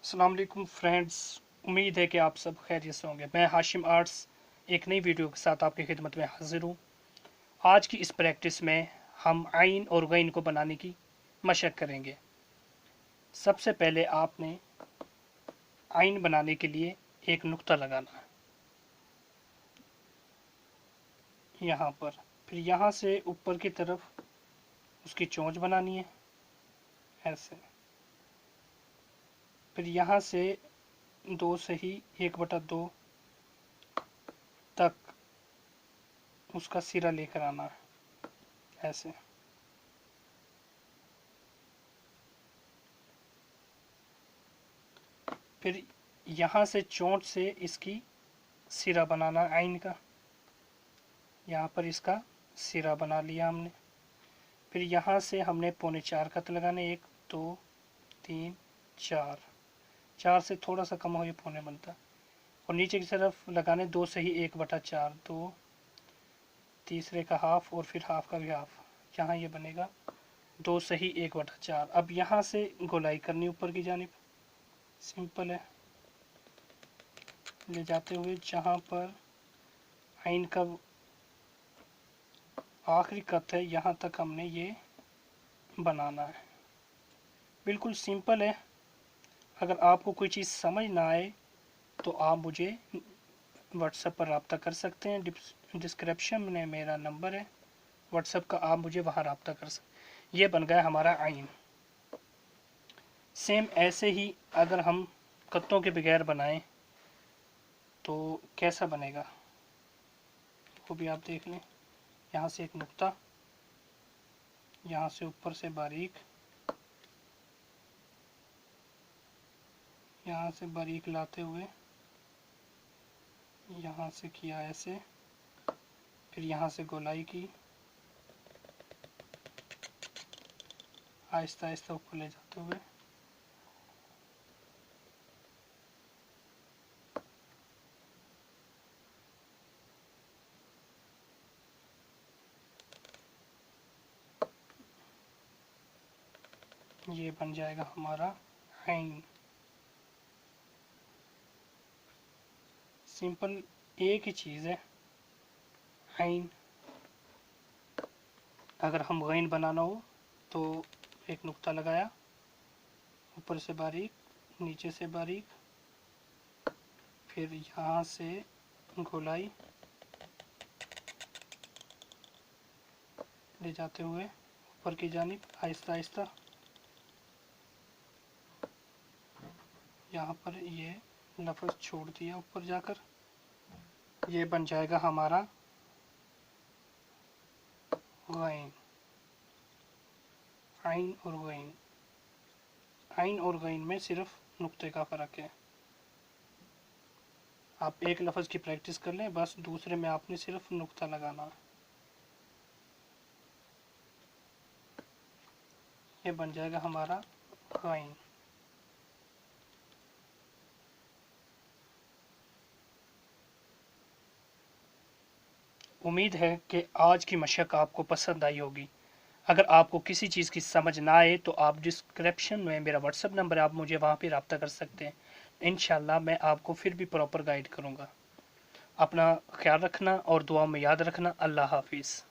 अस्सलाम वालेकुम फ्रेंड्स, उम्मीद है कि आप सब खैरियत से होंगे। मैं हाशिम आर्ट्स एक नई वीडियो के साथ आपकी खिदमत में हाजिर हूँ। आज की इस प्रैक्टिस में हम आइन और गैन को बनाने की मशक करेंगे। सबसे पहले आपने आइन बनाने के लिए एक नुक्ता लगाना है यहाँ पर, फिर यहाँ से ऊपर की तरफ उसकी चोंच बनानी है ऐसे, फिर यहाँ से 2 से ही 1/2 तक उसका सिरा लेकर आना है ऐसे। फिर यहाँ से चोंच से इसकी सिरा बनाना आइन का, यहाँ पर इसका सिरा बना लिया हमने। फिर यहाँ से हमने 3.25 कत लगाने, 1 2 3 4, 4 से थोड़ा सा कम हो ये पौने बनता, और नीचे की तरफ लगाने 2 से ही 1/4, 2 तीसरे का हाफ और फिर हाफ का भी हाफ, यहाँ ये बनेगा 2 से ही 1/4। अब यहाँ से गोलाई करनी ऊपर की जानिब, सिंपल है। ले जाते हुए जहाँ पर आइन का आखिरी कत है यहाँ तक हमने ये बनाना है। बिल्कुल सिंपल है। अगर आपको कोई चीज़ समझ ना आए तो आप मुझे व्हाट्सएप पर रब्ता कर सकते हैं। डिस्क्रिप्शन में मेरा नंबर है व्हाट्सएप का, आप मुझे वहाँ रब्ता कर सकते। ये बन गया हमारा आइन। सेम ऐसे ही अगर हम कत्तों के बगैर बनाएं तो कैसा बनेगा वो भी आप देख लें। यहाँ से एक नुक्ता, यहाँ से ऊपर से बारीक, यहाँ से बारीक लाते हुए यहाँ से किया ऐसे, फिर यहाँ से गोलाई की, आहिस्ता आहिस्ता ऊपर ले जाते हुए ये बन जाएगा हमारा आइन। सिंपल एक ही चीज़ है आइन। अगर हम गैन बनाना हो तो एक नुक्ता लगाया, ऊपर से बारीक, नीचे से बारीक, फिर यहाँ से गोलाई ले जाते हुए ऊपर की जानिब आहिस्ता आहिस्ता, यहाँ पर ये लफ्ज़ छोड़ दिया ऊपर जाकर, ये बन जाएगा हमारा गैन। आइन और गैन, आइन और गैन में सिर्फ नुक्ते का फ़र्क है। आप एक लफ्ज़ की प्रैक्टिस कर लें, बस दूसरे में आपने सिर्फ नुक्ता लगाना है। ये बन जाएगा हमारा गैन। उम्मीद है कि आज की मशक आपको पसंद आई होगी। अगर आपको किसी चीज़ की समझ ना आए तो आप डिस्क्रिप्शन में मेरा व्हाट्सएप नंबर है, आप मुझे वहाँ पे रब्ता कर सकते हैं। इंशाल्लाह मैं आपको फिर भी प्रॉपर गाइड करूँगा। अपना ख्याल रखना और दुआ में याद रखना। अल्लाह हाफिज़।